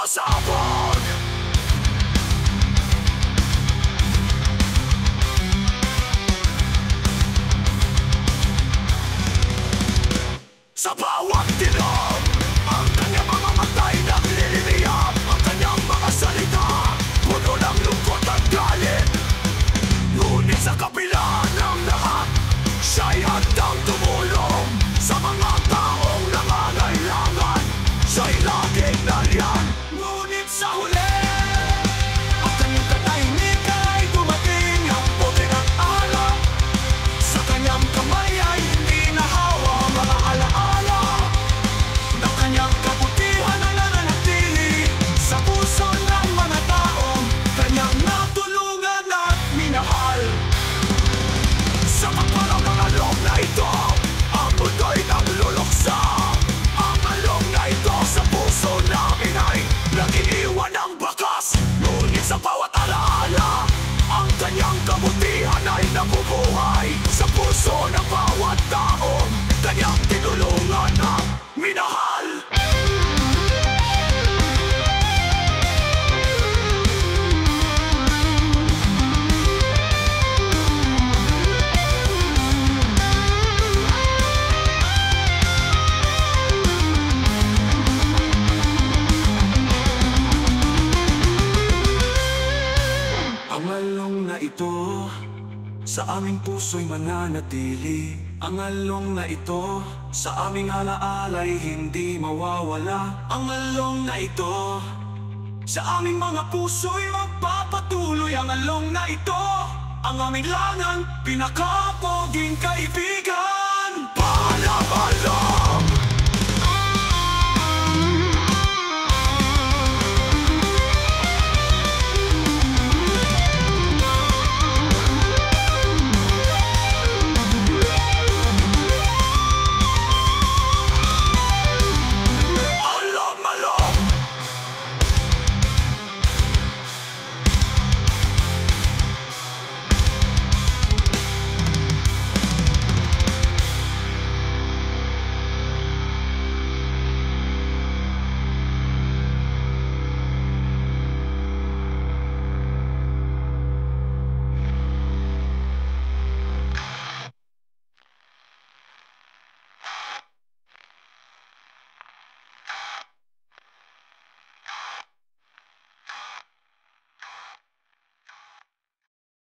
pasabog. Sa bawat dilaw, ang kanyang mga matay nagliliyab. Ang kanyang mga salita, puno ng lungkot at galit. Ngunit sa kabila ng lahat, siya'y handang tumulong sa mga taong nangangailangan. Siya'y laging nariyan. Ngunit sa huli, ang kanyang katahimikan ay dumating. Ang puti ng alak, sa kanyang kamay ay hindi nahawa mga alaala ng kanyang kabutihan na nananatili sa puso ng mga taong kanyang natulungan at minahal. Sa kapal ng along na ito, ang mundo'y nagluluksa. Ang along na ito sa puso namin ay nag-iiwan ng bakas. Ngunit sa bawat alaala, ang kanyang kabutihan ay nabubuhay sa puso ng bawat taong kanyang tinulungan at minahal. Ang along na ito sa aming puso'y mananatili. Ang along na ito sa aming alaala'y hindi mawawala. Ang along na ito sa aming mga puso'y magpapatuloy. Ang along na ito ang aming langang pinakapoging kaibigan.